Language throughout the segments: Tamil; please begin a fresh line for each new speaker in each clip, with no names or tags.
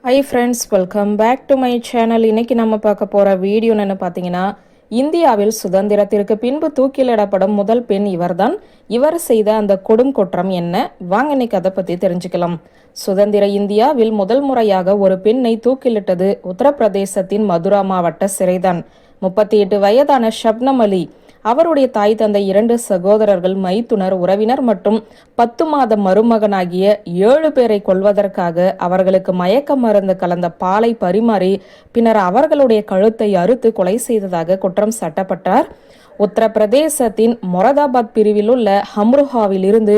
High friends, welcome back to my channel. இன்னைக்கு நம்ம பார்க்க போகிற வீடியோ என்னென்னு பார்த்தீங்கன்னா, இந்தியாவில் சுதந்திரத்திற்கு பின்பு தூக்கிலிடப்படும் முதல் பெண் இவர்தான். இவர் செய்த அந்த கொடும் குற்றம் என்ன? வாங்க இன்னைக்கு அதை பற்றி தெரிஞ்சுக்கலாம். சுதந்திர இந்தியாவில் முதல் முறையாக ஒரு பெண்ணை தூக்கிலிட்டது உத்தரப்பிரதேசத்தின் மதுரா மாவட்ட சிறைதான். 38 வயதான ஷப்னம் அலி. அவருடைய தாய் தந்தை 2 சகோதரர்கள், மைத்துனர், உறவினர் மற்றும் 10 மாத மருமகனாகிய 7 பேரை கொல்வதற்காக அவர்களுக்கு மயக்க மருந்து கலந்த பாலை பரிமாறி பின்னர் அவர்களுடைய கழுத்தை அறுத்து கொலை செய்ததாக குற்றம் சாட்டப்பட்டார். உத்தரப்பிரதேசத்தின் மொரதாபாத் பிரிவில் உள்ள ஹம்ருஹாவில் இருந்து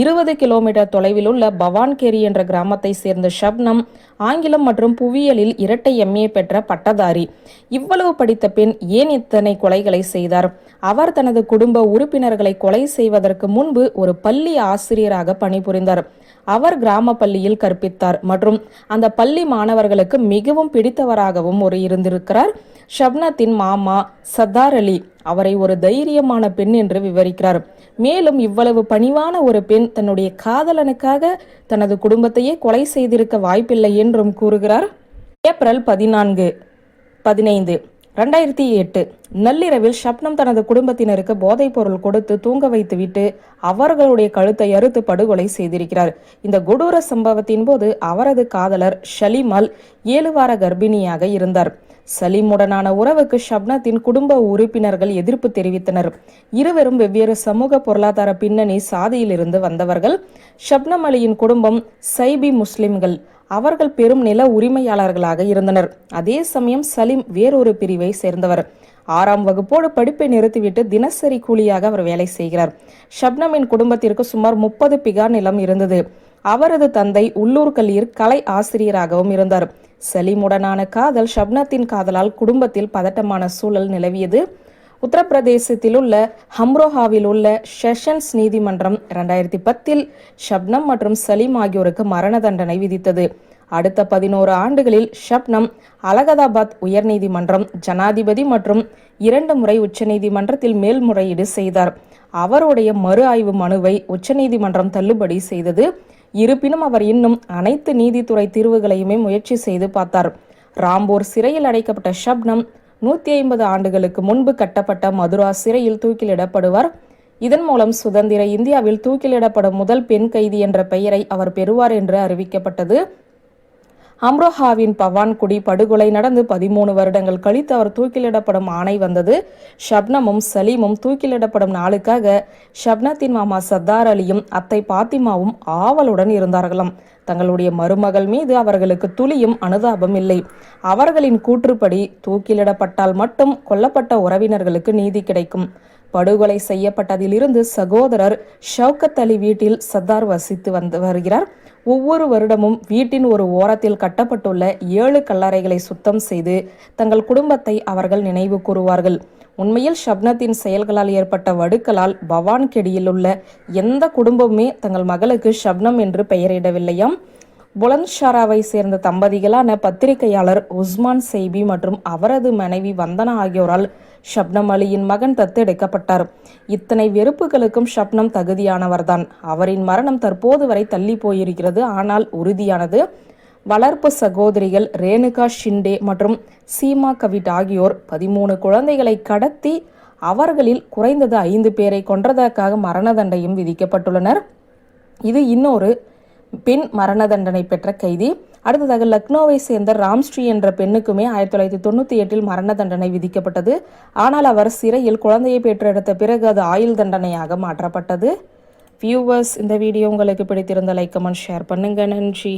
20 கிலோமீட்டர் தொலைவில் உள்ள பவான்கேரி என்ற கிராமத்தை சேர்ந்த ஷப்னம் ஆங்கிலம் மற்றும் புவியியலில் இரட்டை MA பெற்ற பட்டதாரி. இவ்வளவு படித்த பெண் ஏன் இத்தனை கொலைகளை செய்தார்? அவர் தனது குடும்ப உறுப்பினர்களை கொலை செய்வதற்கு முன்பு ஒரு பள்ளி ஆசிரியராக பணிபுரிந்தார். அவர் கிராம பள்ளியில் கற்பித்தார் மற்றும் அந்த பள்ளி மாணவர்களுக்கு மிகவும் பிடித்தவராகவும் இருந்திருக்கிறார். ஷப்னத்தின் மாமா சத்தார் அலி அவரை ஒரு தைரியமான பெண் என்று விவரிக்கிறார். மேலும் இவ்வளவு பணிவான ஒரு பெண் தன்னுடைய காதலனுக்காக தனது குடும்பத்தையே கொலை செய்திருக்க வாய்ப்பில்லை என்றும் கூறுகிறார். ஏப்ரல் 15, 2008 நள்ளிரவில் ஷப்னம் தனது குடும்பத்தினருக்கு போதைப் பொருள் கொடுத்து தூங்க வைத்துவிட்டு அவர்களுடைய கழுத்தை அறுத்து படுகொலை செய்திருக்கிறார். இந்த கொடூர சம்பவத்தின் போது அவரது காதலர் ஷலிமால் 7 வார கர்ப்பிணியாக இருந்தார். சலீமுடனான உறவுக்கு ஷப்னத்தின் குடும்ப உறுப்பினர்கள் எதிர்ப்பு தெரிவித்தனர். இருவரும் வெவ்வேறு சமூக பொருளாதார பின்னணி சாதியிலிருந்து வந்தவர்கள். ஷப்னம் அலியின் குடும்பம் சைபி முஸ்லிம்கள். அவர்கள் பெரும் நில உரிமையாளர்களாக இருந்தனர். அதே சமயம் சலீம் வேறொரு பிரிவை சேர்ந்தவர். 6ஆம் வகுப்போடு படிப்பை நிறுத்திவிட்டு தினசரி கூலியாக அவர் வேலை செய்கிறார். ஷப்னமின் குடும்பத்திற்கு சுமார் 30 பிகா நிலம் இருந்தது. அவரது தந்தை உள்ளூர் கல்வியில் கலை ஆசிரியராகவும் இருந்தார். சலீமுடனான காதல் ஷப்னத்தின் காதலால் குடும்பத்தில் பதட்டமான சூழல் நிலவியது. உத்தரப்பிரதேசத்தில் உள்ள ஹம்ரோஹாவில் உள்ள செஷன்ஸ் நீதிமன்றம் 2010 ஷப்னம் மற்றும் சலீம் ஆகியோருக்கு மரண தண்டனை விதித்தது. அடுத்த 11 ஆண்டுகளில் ஷப்னம் அலகாபாத் உயர்நீதிமன்றம், ஜனாதிபதி மற்றும் 2 முறை உச்சநீதிமன்றத்தில் மேல்முறையீடு செய்தார். அவருடைய மறு ஆய்வு மனுவை உச்சநீதிமன்றம் தள்ளுபடி செய்தது. இருப்பினும் அவர் இன்னும் அனைத்து நீதித்துறை தீர்வுகளையுமே முயற்சி செய்து பார்த்தார். ராம்பூர் சிறையில் அடைக்கப்பட்ட ஷப்னம் 150 ஆண்டுகளுக்கு முன்பு கட்டப்பட்ட மதுரா சிறையில் தூக்கிலிடப்படுவார். இதன் மூலம் சுதந்திர இந்தியாவில் தூக்கிலிடப்படும் முதல் பெண் கைதி என்ற பெயரை அவர் பெறுவார் என்று அறிவிக்கப்பட்டது. அம்ரோஹாவின் பவான்குடி படுகொலை நடந்து 13 வருடங்கள் கழித்து அவர் தூக்கிலிடப்படும் ஆணை வந்தது. ஷப்னமும் சலீமும் தூக்கிலிடப்படும் நாளுக்காக ஷப்னத்தின் மாமா சத்தார் அலியும் அத்தை பாத்திமாவும் ஆவலுடன் இருந்தார்களாம். தங்களுடைய மருமகள் மீது அவர்களுக்கு துளியும் அனுதாபம் இல்லை. அவர்களின் கூற்றுப்படி தூக்கிலிடப்பட்டால் மட்டும் கொல்லப்பட்ட உறவினர்களுக்கு நீதி கிடைக்கும். படுகொலை செய்யப்பட்டதிலிருந்து சகோதரர் ஷவுகத் அலி வீட்டில் சத்தார் வசித்து வருகிறார். ஒவ்வொரு வருடமும் வீட்டின் ஒரு ஓரத்தில் கட்டப்பட்டுள்ள 7 கல்லறைகளை சுத்தம் செய்து தங்கள் குடும்பத்தை அவர்கள் நினைவு கூறுவார்கள். உண்மையில் ஷப்னத்தின் செயல்களால் ஏற்பட்ட வடுக்களால் பவான்கெடியில் உள்ள எந்த குடும்பமுமே தங்கள் மகளுக்கு ஷப்னம் என்று பெயரிடவில்லையாம். புலந்த்ஷாராவை சேர்ந்த தம்பதிகளான பத்திரிகையாளர் உஸ்மான் செய்பி மற்றும் அவரது மனைவி வந்தனா ஆகியோரால் ஷப்னம் அலியின் மகன் தத்தெடுக்கப்பட்டார். இத்தனை வெறுப்புகளுக்கும் ஷப்னம் தகுதியானவர்தான். அவரின் மரணம் தற்போது வரை தள்ளி போயிருக்கிறது, ஆனால் உறுதியானது. வளர்ப்பு சகோதரிகள் ரேணுகா ஷிண்டே மற்றும் சீமா கவிட் ஆகியோர் 13 குழந்தைகளை கடத்தி அவர்களில் குறைந்தது 5 பேரை கொன்றதற்காக மரண தண்டையும் விதிக்கப்பட்டுள்ளனர். இது இன்னொரு பெண் மரண தண்டனை பெற்ற கைதி. அடுத்ததாக லக்னோவை சேர்ந்த ராம்ஸ்ரீ என்ற பெண்ணுக்குமே 1998 மரண தண்டனை விதிக்கப்பட்டது. ஆனால் அவர் சிறையில் குழந்தையை பெற்றெடுத்த பிறகு அது ஆயுள் தண்டனையாக மாற்றப்பட்டது. வியூவர்ஸ், இந்த வீடியோ உங்களுக்கு பிடித்திருந்த லைக், கமெண்ட், ஷேர் பண்ணுங்க. நன்றி.